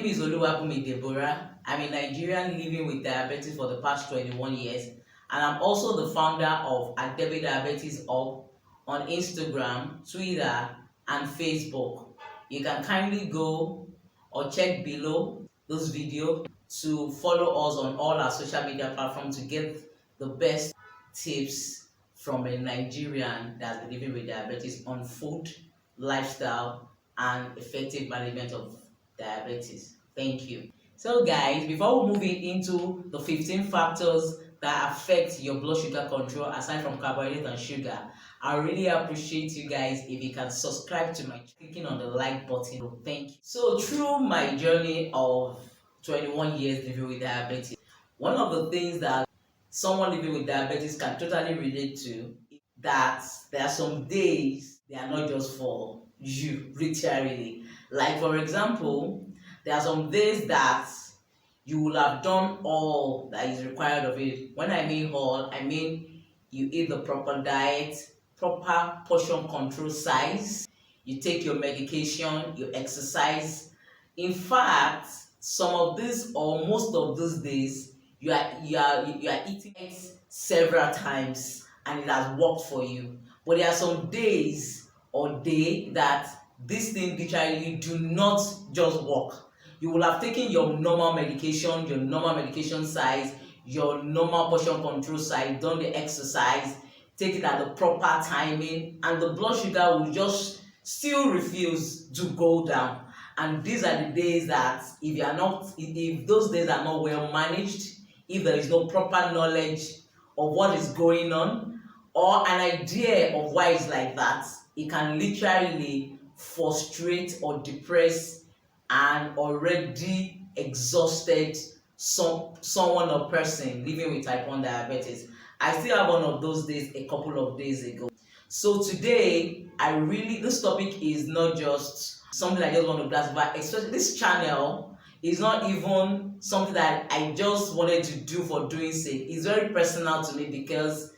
is Oluwabumi Deborah. I'm a Nigerian living with diabetes for the past 21 years, and I'm also the founder of Diabetes Up on Instagram, Twitter, and Facebook. You can kindly go or check below this video to follow us on all our social media platforms to get the best tips from a Nigerian that's been living with diabetes on food, lifestyle, and effective management of diabetes. Thank you. So guys, before we move into the 15 factors that affect your blood sugar control aside from carbohydrate and sugar, I really appreciate you guys if you can subscribe to my clicking on the like button. Thank you. So through my journey of 21 years living with diabetes, one of the things that someone living with diabetes can totally relate to is that there are some days they are not just for you, literally. Like for example, there are some days that you will have done all that is required of it. When I mean all, I mean you eat the proper diet, proper portion control size, you take your medication, you exercise. In fact, some of these or most of these days, you are eating it several times and it has worked for you. But there are some days or day that this thing literally do not just work. You will have taken your normal medication size, your normal portion control size, done the exercise, take it at the proper timing, and the blood sugar will just still refuse to go down. And these are the days that if those days are not well managed, if there is no proper knowledge of what is going on or an idea of why it's like that, it can literally frustrate or depress an already exhausted someone or person living with type 1 diabetes. I still have one of those days a couple of days ago. So today, this topic is not just something I just want to blast about, especially this channel is not even something that I just wanted to do for doing sake. It's very personal to me because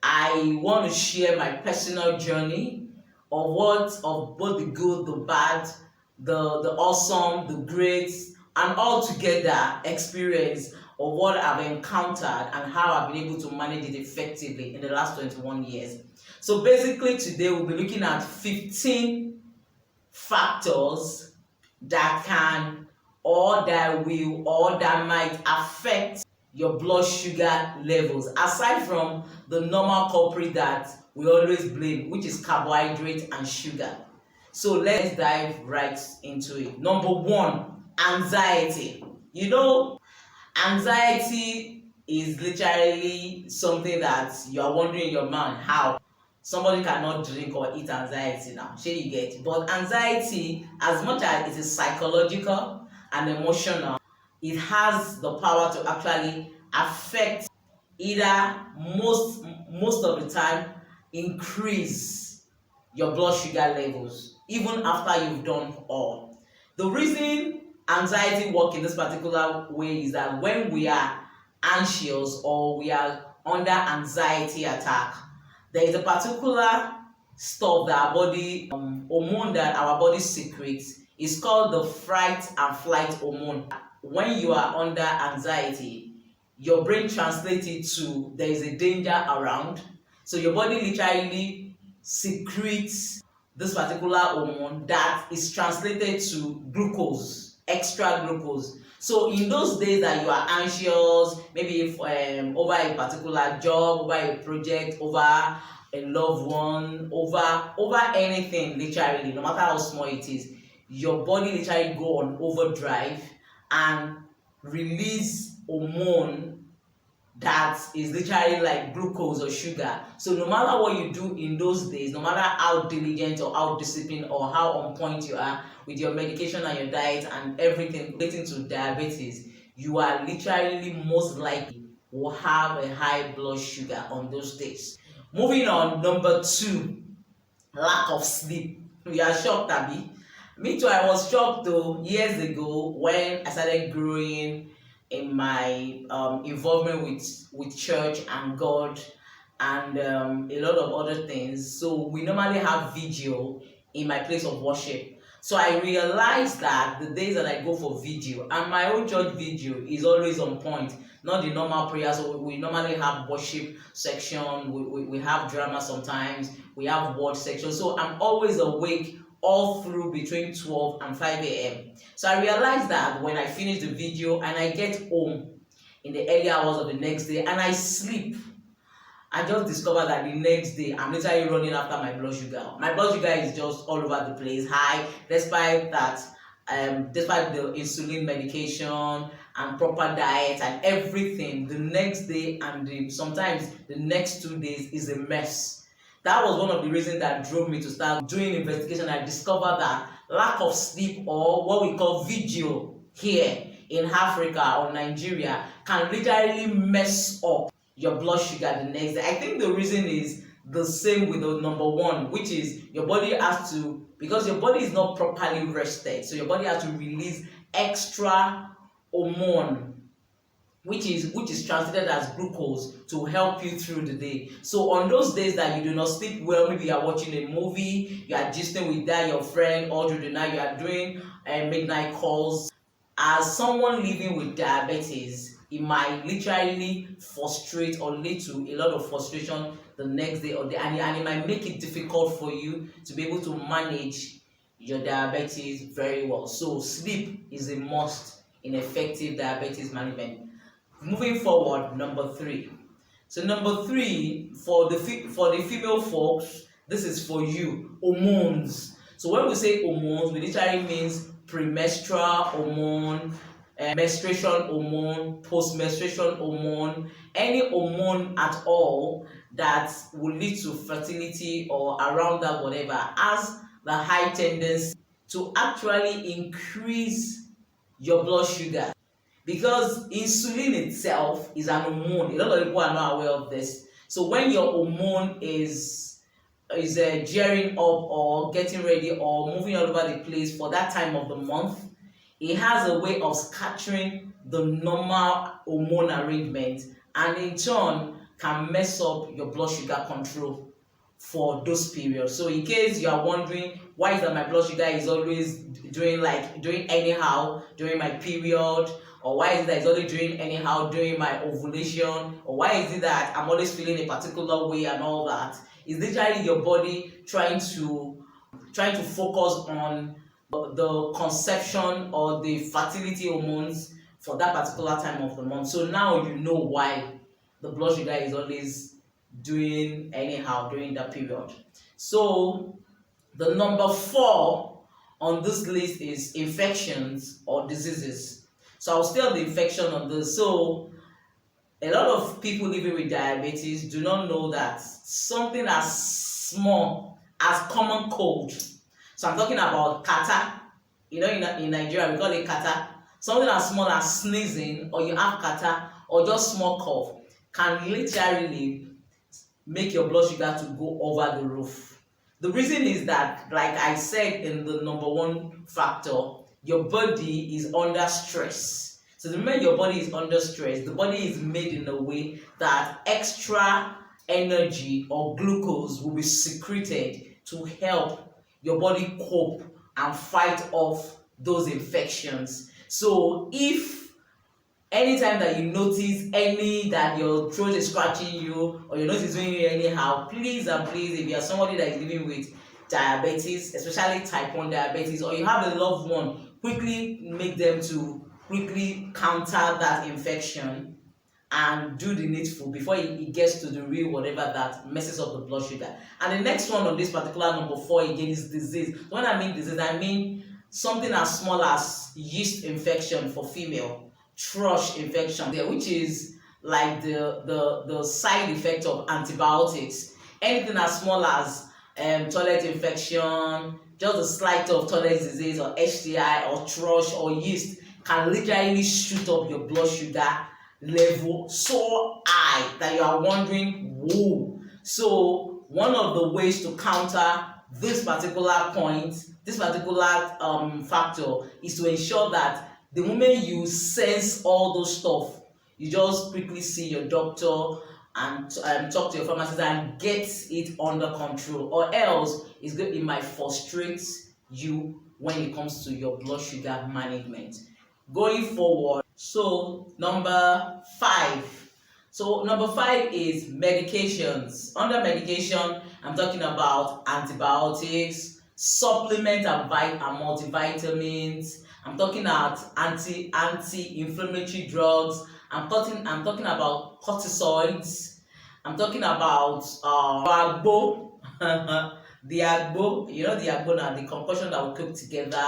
I want to share my personal journey of both the good, the bad, the awesome, the great, and all together experience of what I've encountered and how I've been able to manage it effectively in the last 21 years. So basically today we'll be looking at 15 factors that can or that will or that might affect your blood sugar levels aside from the normal culprit that we always blame, which is carbohydrate and sugar. So let's dive right into it. Number one, anxiety. You know, anxiety is literally something that you are wondering in your mind how somebody cannot drink or eat anxiety now. Sure you get. But anxiety, as much as it is psychological and emotional, it has the power to actually affect either most of the time increase your blood sugar levels even after you've done all. The reason anxiety works in this particular way is that when we are anxious or we are under anxiety attack, there is a particular stuff that our body hormone that our body secretes. It's called the fight and flight hormone. When you are under anxiety, your brain translates it to there is a danger around. So your body literally secretes this particular hormone that is translated to glucose, extra glucose. So in those days that you are anxious, maybe if over a particular job, over a project, over a loved one, over anything, literally, no matter how small it is, your body literally go on overdrive and release hormone that is literally like glucose or sugar. So no matter what you do in those days, no matter how diligent or how disciplined or how on point you are with your medication and your diet and everything relating to diabetes, you are literally most likely will have a high blood sugar on those days. Moving on, number two, lack of sleep. We are shocked, Abby. Me too, I was shocked though years ago when I started growing in my involvement with church and God and a lot of other things. So we normally have video in my place of worship. So I realized that the days that I go for video, and my own church video is always on point, not the normal prayer. So we normally have worship section, we have drama sometimes, we have word section. So I'm always awake all through between 12 and 5 a.m. So I realized that when I finish the video and I get home in the early hours of the next day and I sleep, I just discovered that the next day I'm literally running after my blood sugar. My blood sugar is just all over the place, high, despite that, despite the insulin medication and proper diet and everything. The next day and sometimes the next 2 days is a mess. That was one of the reasons that drove me to start doing investigation. I discovered that lack of sleep, or what we call video here in Africa or Nigeria, can literally mess up your blood sugar the next day. I think the reason is the same with the number one, which is your body has to, because your body is not properly rested, so your body has to release extra hormone, which is translated as glucose, to help you through the day. So on those days that you do not sleep well, maybe you are watching a movie, you are gisting with that your friend all through the night, you are doing midnight calls. As someone living with diabetes, it might literally frustrate or lead to a lot of frustration the next day or day, and it might make it difficult for you to be able to manage your diabetes very well. So sleep is a must in effective diabetes management. Moving forward, number 3. So number 3, for the female folks, this is for you, hormones. So when we say hormones, we literally means premenstrual hormone, menstruation hormone, post-menstruation hormone, any hormone at all that will lead to fertility or around that whatever, has the high tendency to actually increase your blood sugar. Because insulin itself is an hormone. A lot of people are not aware of this. So when your hormone is gearing up or getting ready or moving all over the place for that time of the month, it has a way of scattering the normal hormone arrangement, and in turn can mess up your blood sugar control for those periods. So in case you are wondering why is that my blood sugar is always doing anyhow during my period, or why is it that it's only doing anyhow during my ovulation, or why is it that I'm always feeling a particular way and all that, it's literally your body trying to focus on the conception or the fertility hormones for that particular time of the month. So now you know why the blood sugar is always doing anyhow during that period. So the number 4 on this list is infections or diseases. So I'll stay on the infection on this. So a lot of people living with diabetes do not know that something as small as common cold. So I'm talking about catarrh. You know, in Nigeria we call it catarrh. Something as small as sneezing, or you have catarrh, or just small cough, can literally make your blood sugar to go over the roof. The reason is that, like I said in the number 1 factor, your body is under stress. So the moment your body is under stress, the body is made in a way that extra energy or glucose will be secreted to help your body cope and fight off those infections. So if anytime that you notice that your throat is scratching you, or your nose is doing you anyhow, please and please, if you are somebody that is living with diabetes, especially type 1 diabetes, or you have a loved one, quickly make them to quickly counter that infection and do the needful before it gets to the real whatever that messes up the blood sugar. And the next one on this particular number 4 again is disease. When I mean disease, I mean something as small as yeast infection for female, thrush infection, which is like the side effect of antibiotics. Anything as small as toilet infection, just a slight of toilet disease or STI or thrush or yeast can literally shoot up your blood sugar level so high that you are wondering, whoa. So one of the ways to counter this particular factor is to ensure that the moment you sense all those stuff, you just quickly see your doctor and talk to your pharmacist and get it under control, or else it might frustrate you when it comes to your blood sugar management. Going forward, so number five is medications. Under medication, I'm talking about antibiotics, supplements and multivitamins. I'm talking about anti-inflammatory drugs. I'm talking about corticoids. I'm talking about agbo. The agbo, the agbo now, the concoction that we cook together,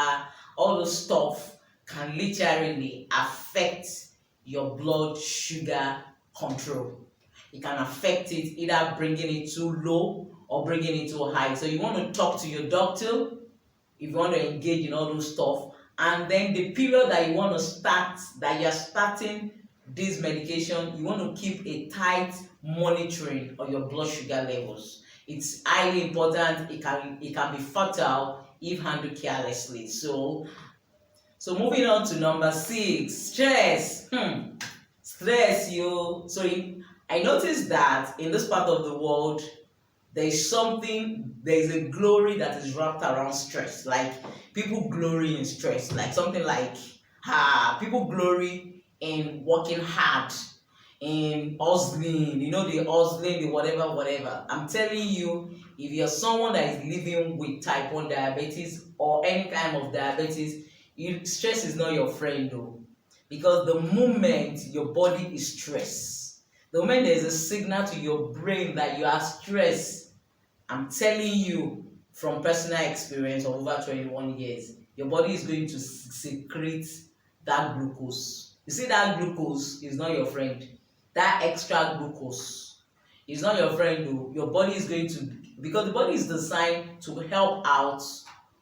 all those stuff can literally affect your blood sugar control. It can affect it, either bringing it too low or bringing it too high. So you want to talk to your doctor if you want to engage in all those stuff. And then the period that you want to start, that you're starting this medication, you want to keep a tight monitoring of your blood sugar levels. It's highly important. It can be fatal if handled carelessly. So moving on to number 6, stress. Stress, I noticed that in this part of the world, there's a glory that is wrapped around stress. Like, people glory in stress. Like, something like, people glory in working hard, in hustling, the hustling, the whatever. I'm telling you, if you're someone that is living with type 1 diabetes or any kind of diabetes, stress is not your friend though. Because the moment your body is stressed, the moment there is a signal to your brain that you are stressed, I'm telling you from personal experience of over 21 years, your body is going to secrete that glucose. You see, that glucose is not your friend. That extra glucose is not your friend though. Your body is going to, because the body is designed to help out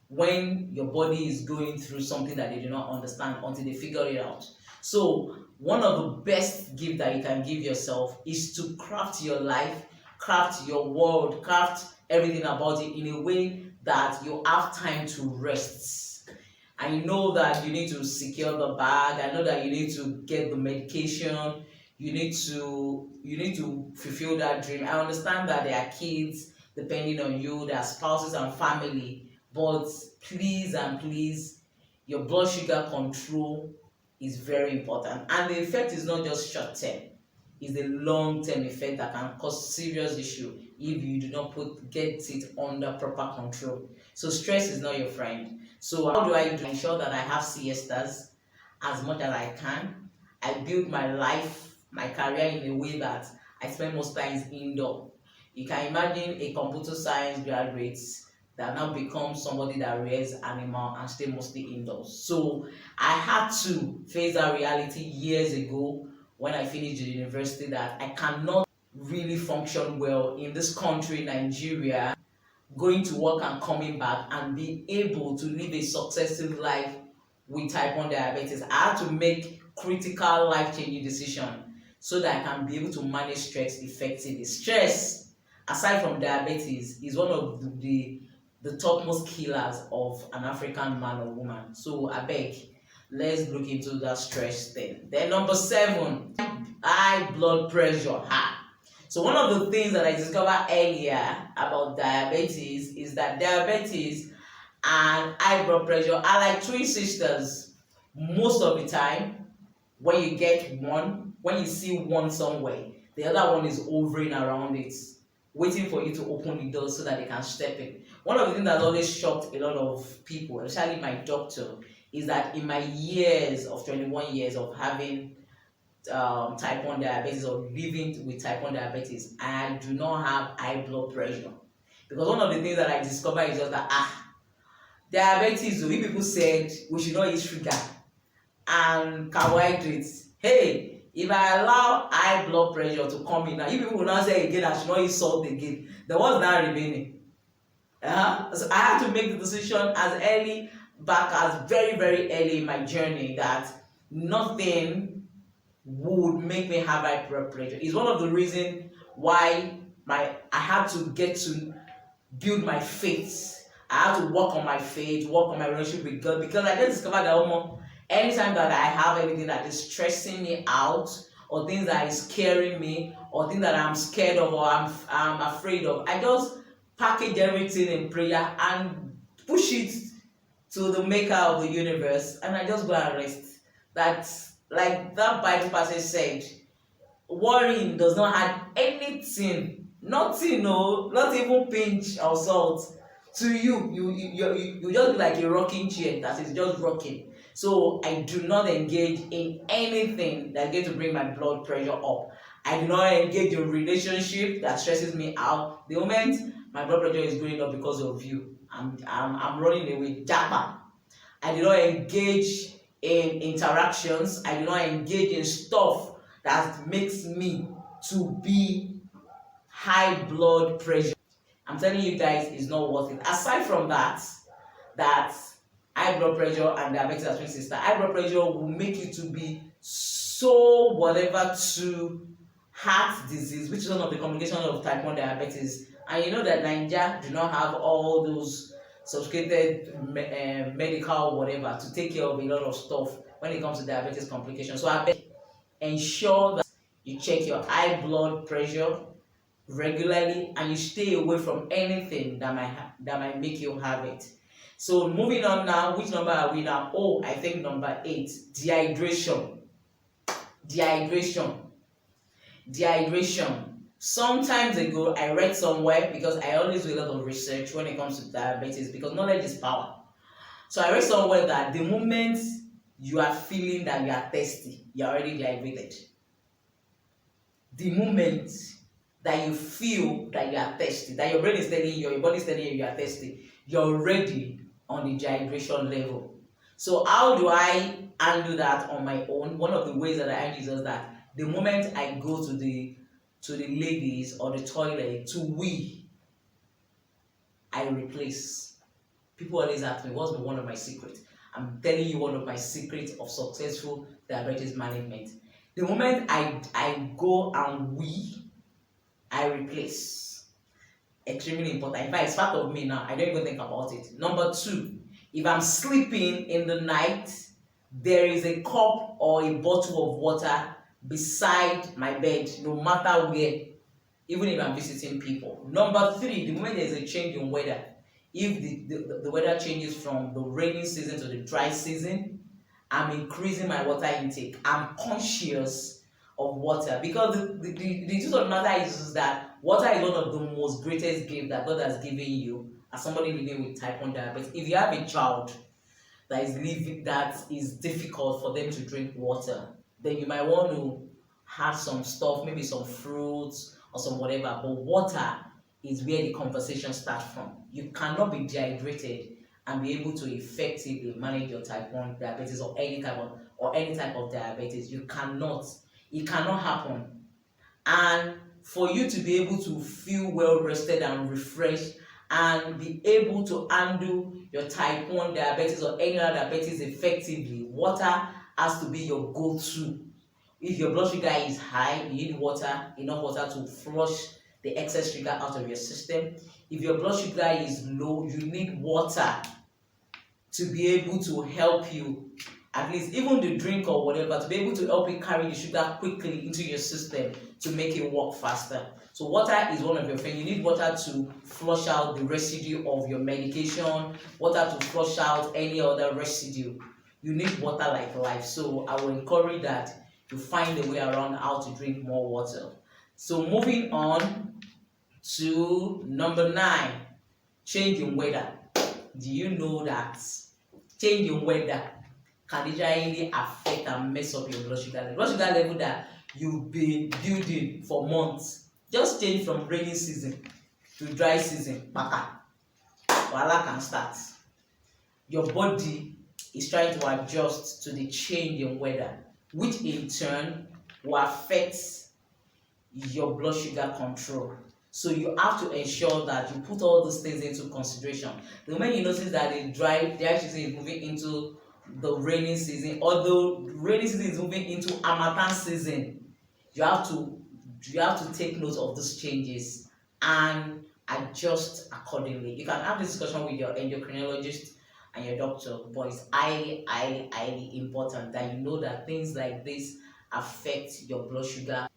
when your body is going through something that they do not understand until they figure it out. So one of the best gifts that you can give yourself is to craft your life, craft your world, craft everything about it in a way that you have time to rest. I know that you need to secure the bag. I know that you need to get the medication. You need to fulfill that dream. I understand that there are kids depending on you, there are spouses and family, but please and please, your blood sugar control is very important. And the effect is not just short term, it's a long term effect that can cause serious issue if you do not get it under proper control. So stress is not your friend. So how do I ensure that I have siestas as much as I can? I build my life, my career in a way that I spend most times indoor. You can imagine a computer science graduate that now becomes somebody that rears animal and stay mostly indoors. So I had to face that reality years ago when I finished the university, that I cannot really function well in this country, Nigeria, going to work and coming back and be able to live a successful life with type 1 diabetes. I had to make critical life-changing decisions so that I can be able to manage stress effectively. Stress, aside from diabetes, is one of the topmost killers of an African man or woman. So I beg, let's look into that stress thing. Then number 7, high blood pressure. So one of the things that I discovered earlier about diabetes is that diabetes and high blood pressure are like twin sisters. Most of the time, when you get one, when you see one somewhere, the other one is hovering around it, waiting for you to open the door so that they can step in. One of the things that always shocked a lot of people, especially my doctor, is that in my years of 21 years of having type 1 diabetes or living with type 1 diabetes, I do not have high blood pressure. Because one of the things that I discovered is just that diabetes, we people said we should not eat sugar and carbohydrates. Hey, if I allow high blood pressure to come in now, you people will not say again I should not eat salt again. Then what's that remaining? So I had to make the decision as early back as very, very early in my journey that nothing would make me have high blood pressure. It's one of the reasons why I had to get to build my faith. I had to work on my faith, work on my relationship with God, because I just discovered that anytime that I have anything that is stressing me out, or things that is scaring me, or things that I'm scared of or I'm afraid of, I just package everything in prayer and push it to the maker of the universe, and I just go and rest. That's like that Bible passage said, worrying does not add anything, nothing, no, not even pinch of salt to you. You just be like a rocking chair that is just rocking. So I do not engage in anything that's going to bring my blood pressure up. I do not engage in relationship that stresses me out. The moment my blood pressure is going up because of you, I'm running away. Japa. I do not engage in interactions. I do not engage in stuff that makes me to be high blood pressure. I'm telling you guys, it's not worth it. Aside from that, that high blood pressure and diabetes as twin sister, high blood pressure will make you to be so whatever to heart disease, which is one of the complications of type 1 diabetes. And you know that Nigeria do not have all those subscribed medical whatever to take care of a lot of stuff when it comes to diabetes complications. So I beg, ensure that you check your high blood pressure regularly and you stay away from anything that might make you have it. So moving on now, which number are we now? Oh, I think number 8, dehydration. Dehydration. Some times ago, I read somewhere, because I always do a lot of research when it comes to diabetes, because knowledge is power. So I read somewhere that the moment you are feeling that you are thirsty, you are already dehydrated. The moment that you feel that you are thirsty, that your brain is telling you, your body is telling you are thirsty, you're already on the dehydration level. So how do I handle that on my own? One of the ways that I handle is that the moment I go to the ladies or the toilet to wee, I replace. People always ask me, what's one of my secrets? I'm telling you one of my secrets of successful diabetes management. The moment I go and wee, I replace. Extremely important. In fact, it's part of me now. I don't even think about it. Number 2, if I'm sleeping in the night, there is a cup or a bottle of water beside my bed, no matter where, even if I'm visiting people. Number 3, the moment there is a change in weather, if the weather changes from the rainy season to the dry season, I'm increasing my water intake. I'm conscious of water, because the truth of the matter is that water is one of the most greatest gifts that God has given you as somebody living with type 1 diabetes. If you have a child that is difficult for them to drink water, then you might want to have some stuff, maybe some fruits or some whatever. But water is where the conversation starts from. You cannot be dehydrated and be able to effectively manage your type 1 diabetes or any type of diabetes. You cannot. It cannot happen. And for you to be able to feel well rested and refreshed and be able to handle your type 1 diabetes or any other diabetes effectively, water has to be your go-to. If your blood sugar is high, you need water, enough water to flush the excess sugar out of your system. If your blood sugar is low, you need water to be able to help you, at least even the drink or whatever, to be able to help you carry the sugar quickly into your system to make it work faster. So water is one of your friends. You need water to flush out the residue of your medication, water to flush out any other residue. You need water like life. So I will encourage that you find a way around how to drink more water. So moving on to number 9, change in weather. Do you know that change in weather can literally affect and mess up your blood sugar level? Blood sugar level that you've been building for months just change from rainy season to dry season. Baka, wahala can start. Your body is trying to adjust to the change in weather, which in turn will affect your blood sugar control. So you have to ensure that you put all those things into consideration. The moment you notice that the dry season is moving into the rainy season, or the rainy season is moving into harmattan season, you have to take note of these changes and adjust accordingly. You can have this discussion with your endocrinologist and your doctor, but it's highly important that you know that things like this affect your blood sugar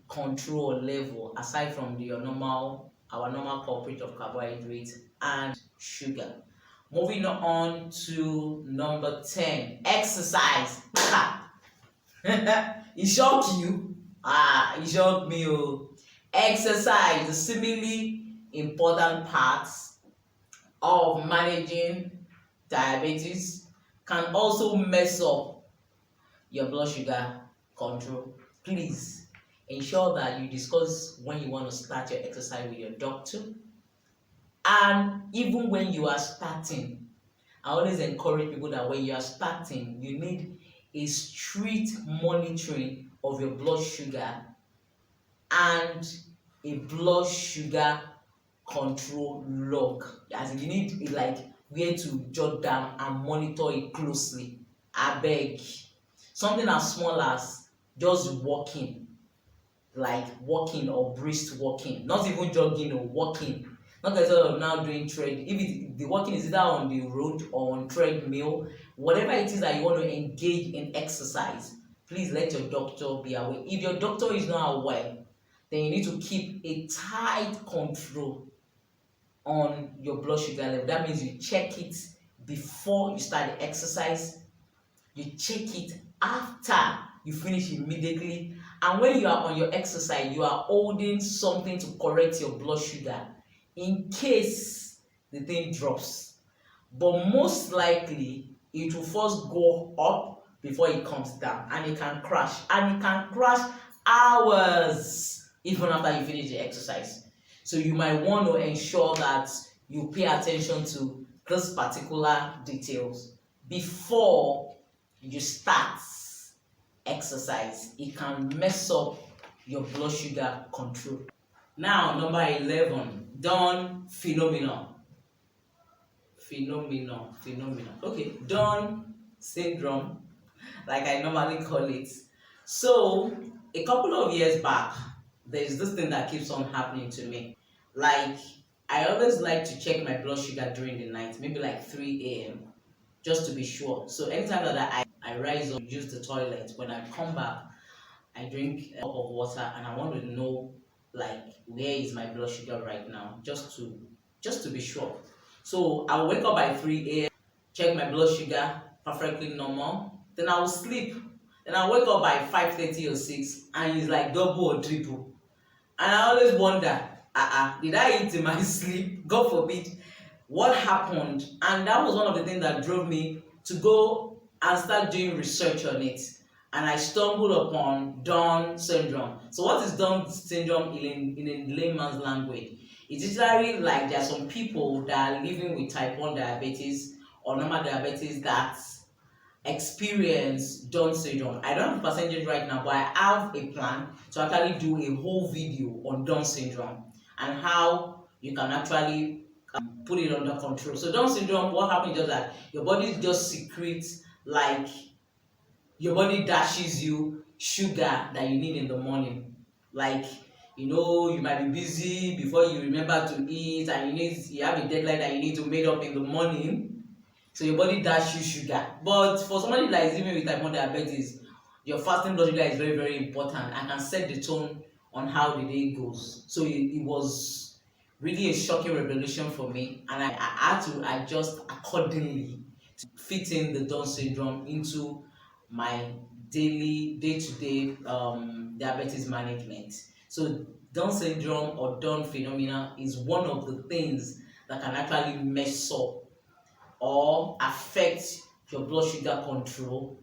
control level, aside from our normal culprit of carbohydrates and sugar. Moving on to number 10, exercise. It shocked you? It shocked me. Oh. Exercise, the seemingly important parts of managing diabetes, can also mess up your blood sugar control. Please ensure that you discuss when you want to start your exercise with your doctor. And even when you are starting, I always encourage people that when you are starting, you need a strict monitoring of your blood sugar and a blood sugar control log. As in, you need like where to jot down and monitor it closely. Abeg, something as small as just walking, like walking or brisk walking, not even jogging or walking. Not as of now doing tread. If the walking is either on the road or on treadmill, whatever it is that you want to engage in exercise, please let your doctor be aware. If your doctor is not aware, then you need to keep a tight control on your blood sugar level. That means you check it before you start the exercise, you check it after you finish immediately, and when you are on your exercise, you are holding something to correct your blood sugar in case the thing drops. But most likely it will first go up before it comes down, and it can crash, hours even after you finish the exercise. So you might want to ensure that you pay attention to these particular details before you start exercise. It can mess up your blood sugar control. Now, number 11, Down phenomenon. Okay, Down syndrome, like I normally call it. So, a couple of years back, there's this thing that keeps on happening to me. Like, I always like to check my blood sugar during the night, maybe like 3 a.m., just to be sure. So anytime that I rise up, use the toilet, when I come back, I drink a cup of water, and I want to know like where is my blood sugar right now, just to be sure. So I'll wake up by 3 a.m., check my blood sugar, perfectly normal. Then I will sleep. Then I wake up by 5:30 or 6, and it's like double or triple. And I always wonder, did I eat in my sleep? God forbid. What happened? And that was one of the things that drove me to go and start doing research on it. And I stumbled upon Down syndrome. So what is Down syndrome in a layman's language? It's usually like there are some people that are living with type 1 diabetes or normal diabetes that experience Down syndrome. I don't have a percentage right now, but I have a plan to actually do a whole video on Down syndrome and how you can actually put it under control. So Down syndrome, what happens is that your body just secretes, like your body dashes you sugar that you need in the morning. Like, you might be busy before you remember to eat, and you have a deadline that you need to make up in the morning. So your body dashes you sugar. But for somebody that is living with type 1 diabetes, your fasting blood sugar is very, very important and can set the tone on how the day goes. So it was really a shocking revelation for me, and I had to adjust accordingly to fit in the Down syndrome into my day-to-day diabetes management. So Down syndrome or Down phenomena is one of the things that can actually mess up or affect your blood sugar control,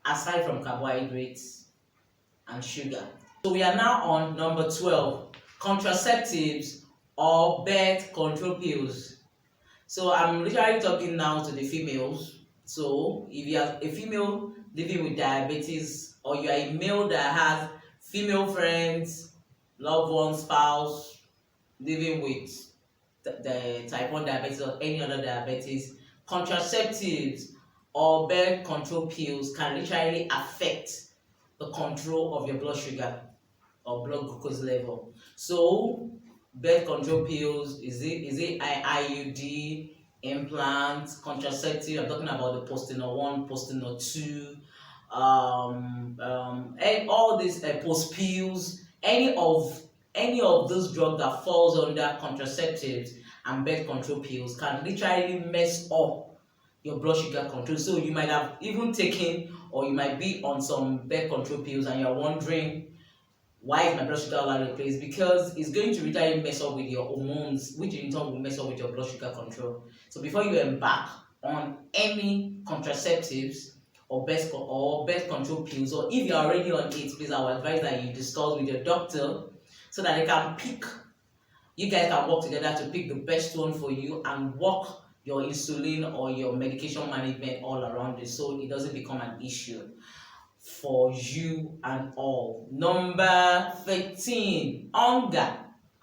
aside from carbohydrates and sugar. So we are now on number 12, contraceptives or birth control pills. So I'm literally talking now to the females. So if you are a female living with diabetes, or you are a male that has female friends, loved ones, spouse living with the type 1 diabetes or any other diabetes, contraceptives or birth control pills can literally affect the control of your blood sugar or blood glucose level. So birth control pills, is it IUD, implants, contraceptive? I'm talking about the Postinor 1, Postinor 2, and all these post pills, any of any of those drugs that falls under contraceptives and birth control pills can literally mess up your blood sugar control. So you might have even taken, or you might be on some birth control pills and you're wondering, why is my blood sugar all over the place? Because it's going to literally mess up with your hormones, which in turn will mess up with your blood sugar control. So before you embark on any contraceptives or birth control pills, or if you're already on it, please, I would advise that you discuss with your doctor so that they can pick, you guys can work together to pick the best one for you and work your insulin or your medication management all around it, so it doesn't become an issue for you and all. Number 13, hunger.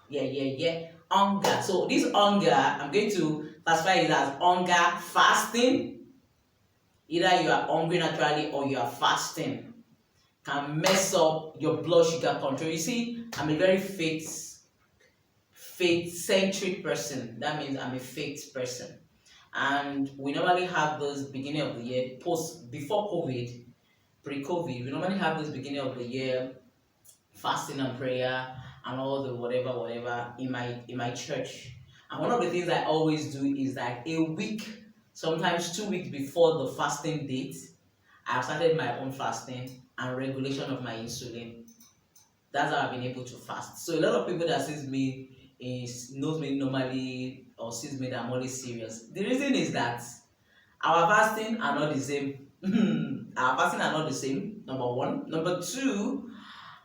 Yeah. Hunger. So this hunger, I'm going to classify it as hunger fasting. Either you are hungry naturally or you are fasting. Can mess up your blood sugar control. You see, I'm a very faith-centric person. That means I'm a faith person. And we normally have this beginning of the year, before COVID, pre-COVID, we normally have this beginning of the year fasting and prayer and all the whatever in my church. And one of the things I always do is that a week, sometimes 2 weeks before the fasting date, I have started my own fasting and regulation of my insulin. That's how I've been able to fast. So a lot of people that knows me normally, or sees me that I'm always serious. The reason is that our fasting are not the same. Our fasting are not the same, number one. Number two,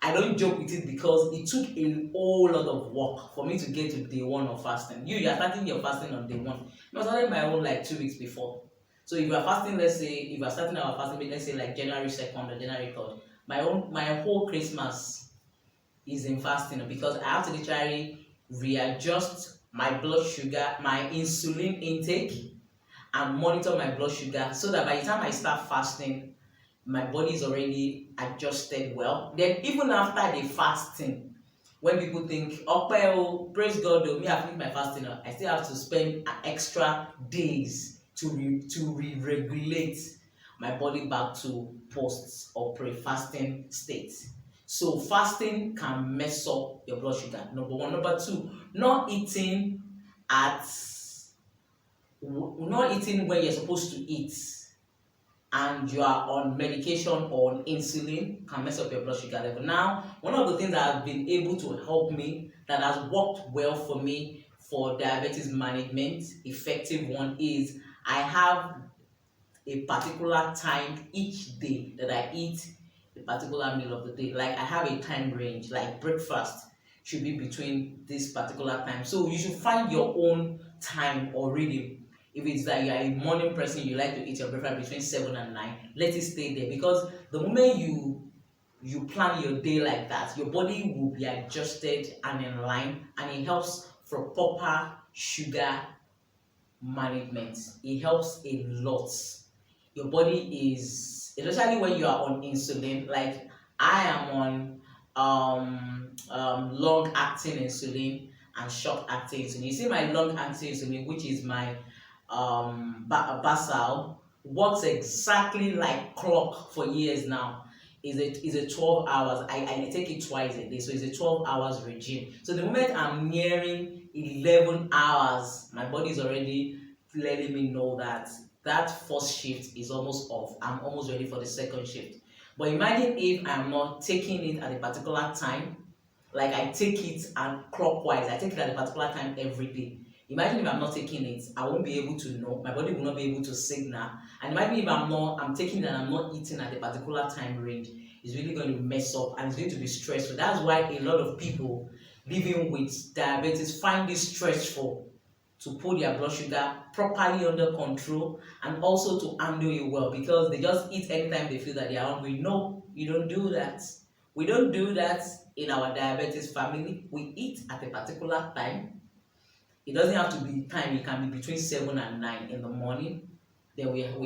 I don't joke with it because it took a whole lot of work for me to get to day one of fasting. You are starting your fasting on day one. I was starting my own like 2 weeks before. So if you are fasting, let's say, if you are starting our fasting, let's say like January 2nd or January 3rd, my whole Christmas is in fasting because I have to literally readjust my blood sugar, my insulin intake, and monitor my blood sugar so that by the time I start fasting, my body is already adjusted well. Then even after the fasting, when people think, oh, praise God, me I finished my fasting, I still have to spend extra days to re-regulate my body back to post or pre-fasting state. So fasting can mess up your blood sugar, number one. Number two, not eating when you're supposed to eat and you are on medication or on insulin can mess up your blood sugar level. Now, one of the things that has been able to help me, that has worked well for me for diabetes management, effective one, is I have a particular time each day that I eat a particular meal of the day. Like I have a time range, like breakfast should be between this particular time. So you should find your own time or rhythm. If it's that you are a morning person, you like to eat your breakfast between 7 and 9, let it stay there, because the moment you plan your day like that, your body will be adjusted and in line, and it helps for proper sugar management. It helps a lot. Your body is, especially when you are on insulin, like I am on long acting insulin and short acting insulin. You see, my long acting insulin, which is my basal, works exactly like clock for years now. Is a 12 hours. I take it twice a day, so it's a 12 hours regime. So the moment I'm nearing 11 hours, my body is already letting me know that that first shift is almost off. I'm almost ready for the second shift. But imagine if I'm not taking it at a particular time, like I take it and clockwise, I take it at a particular time every day. Imagine if I'm not taking it, I won't be able to know, my body will not be able to signal. And imagine if I'm taking it and I'm not eating at a particular time range, it's really going to mess up and it's going to be stressful. That's why a lot of people living with diabetes find it stressful to put their blood sugar properly under control and also to handle it well, because they just eat anytime they feel that they are hungry. No, you don't do that. We don't do that in our diabetes family. We eat at a particular time. It doesn't have to be time. It can be between 7 and 9 in the morning. Then we have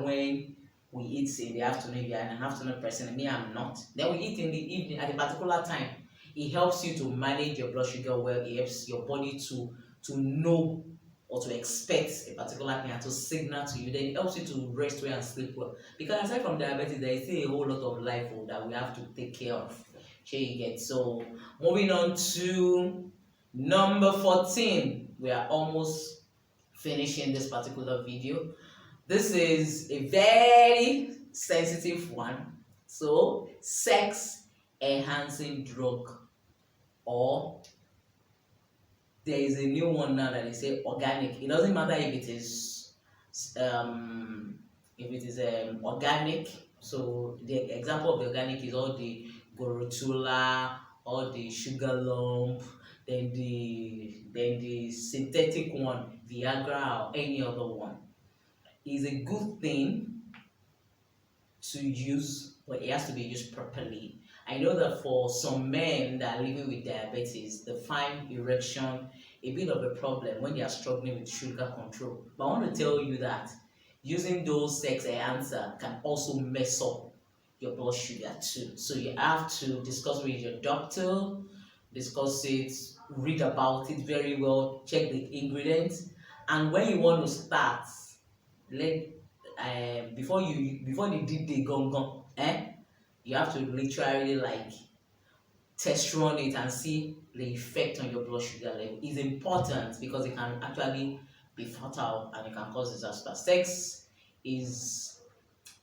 when we eat in the afternoon. If you are an afternoon person, me, I'm not. Then we eat in the evening at a particular time. It helps you to manage your blood sugar well. It helps your body to know or to expect a particular thing and to signal to you. Then it helps you to rest well and sleep well. Because aside from diabetes, there is still a whole lot of life that we have to take care of. Sure you get. So moving on to number 14. We are almost finishing this particular video. This is a very sensitive one. So sex enhancing drug, or there is a new one now that they say organic. It doesn't matter um organic. So the example of the organic is all the gorotula, all the sugar lump, then the synthetic one, Viagra or any other one. Is a good thing to use, but it has to be used properly. I know that for some men that are living with diabetes, they find erection a bit of a problem when they are struggling with sugar control. But I want to tell you that using those sex enhancer can also mess up your blood sugar too. So you have to discuss with your doctor, discuss it, read about it very well, check the ingredients, and when you want to start, let before you did the gong, you have to literally like test run it and see the effect on your blood sugar level. Is important because it can actually be fatal and it can cause disaster. Sex is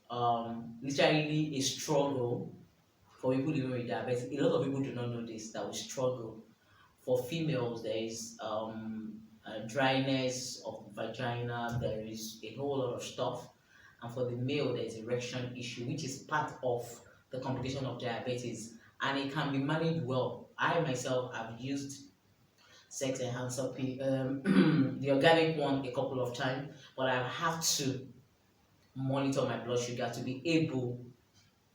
literally a struggle for people living with diabetes. A lot of people do not know this, that we struggle. For females, there is dryness of vagina, there is a whole lot of stuff. And for the male, there is erection issue, which is part of the complication of diabetes, and it can be managed well. I myself have used sex enhancer the organic one a couple of times, but I have to monitor my blood sugar to be able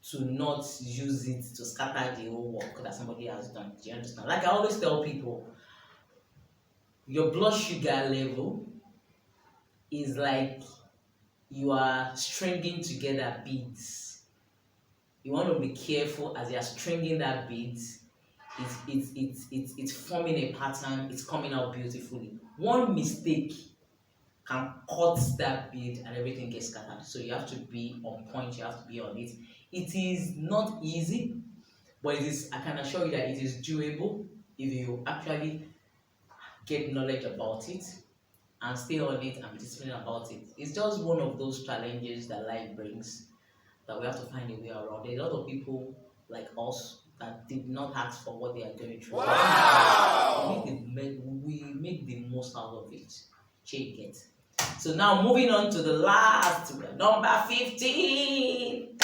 to not use it to scatter the whole work that somebody has done. Do you understand? Like I always tell people, your blood sugar level is like you are stringing together beads. You want to be careful as you are stringing that beads. It's forming a pattern. It's coming out beautifully. One mistake can cut that bead and everything gets scattered. So you have to be on point. You have to be on it. It is not easy, but it is. I can assure you that it is doable if you actually get knowledge about it and stay on it and be disciplined about it. It's just one of those challenges that life brings that we have to find a way around. There are a lot of people like us that did not ask for what they are going through. Wow! We make the most out of it. Check it. So now moving on to the last one, number 15.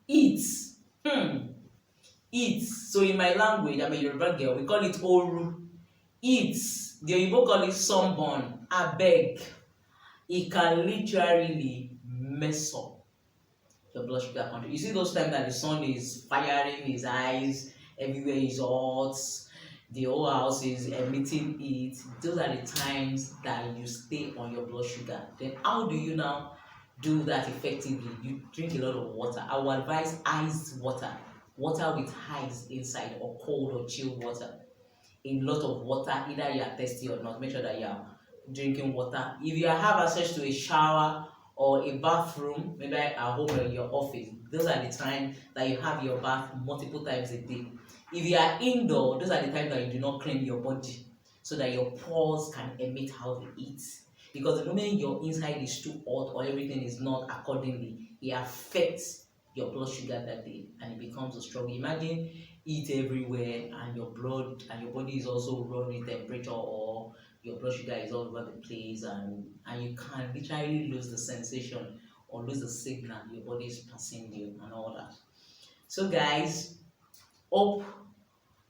Eat. Eat. So in my language, I'm a Yoruba girl, we call it oru. Eat. The Oyibo call it sunburn. Abeg. It can literally mess up your blood sugar control. You see those times that the sun is firing his eyes, everywhere is hot, the whole house is emitting heat. Those are the times that you stay on your blood sugar. Then how do you now do that effectively? You drink a lot of water. I would advise iced water with ice inside, or cold or chilled water. A lot of water, either you are thirsty or not. Make sure that you are drinking water. If you have access to a shower or a bathroom, maybe at home or in your office, those are the times that you have your bath multiple times a day. If you are indoor, those are the times that you do not clean your body so that your pores can emit out the heat. Because the moment your inside is too hot or everything is not accordingly, it affects your blood sugar that day and it becomes a struggle. Imagine heat everywhere and your blood and your body is also running temperature, or your blood sugar is all over the place, and you can literally lose the sensation or lose the signal your body is passing you and all that. So guys, hope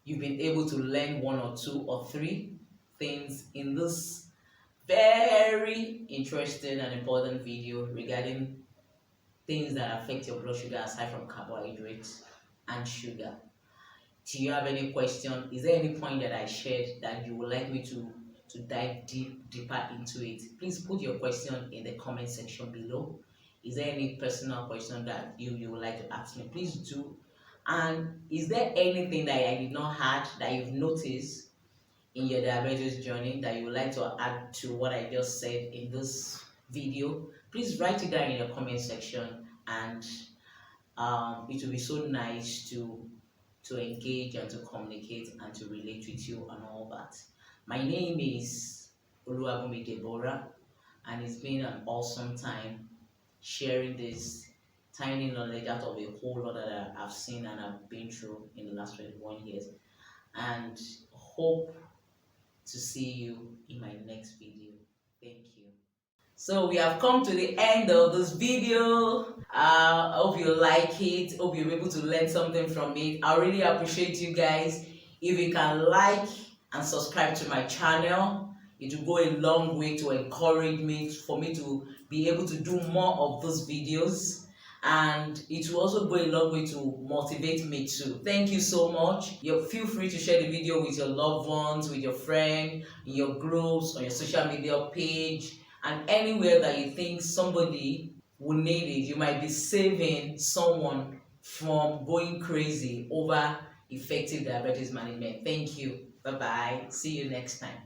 you've been able to learn one or two or three things in this very interesting and important video regarding things that affect your blood sugar aside from carbohydrates and sugar. Do you have any question? Is there any point that I shared that you would like me to dive deeper into it? Please put your question in the comment section below. Is there any personal question that you would like to ask me? Please do. And is there anything that I did not add that you've noticed in your diabetes journey that you would like to add to what I just said in this video? Please write it down in the comment section, and it will be so nice to to engage and to communicate and to relate with you and all that. My name is Oluwabumi Deborah, and it's been an awesome time sharing this tiny knowledge out of a whole lot that I've seen and I've been through in the last 21 years. And hope to see you in my next video. Thank you. So we have come to the end of this video. I hope you like it. Hope you're able to learn something from it. I really appreciate you guys. If you can like and subscribe to my channel, it will go a long way to encourage me, for me to be able to do more of those videos, and it will also go a long way to motivate me too. Thank you so much. Feel free to share the video with your loved ones, with your friend, in your groups, on your social media page, and anywhere that you think somebody will need it. You might be saving someone from going crazy over effective diabetes management. Thank you. Bye bye. See you next time.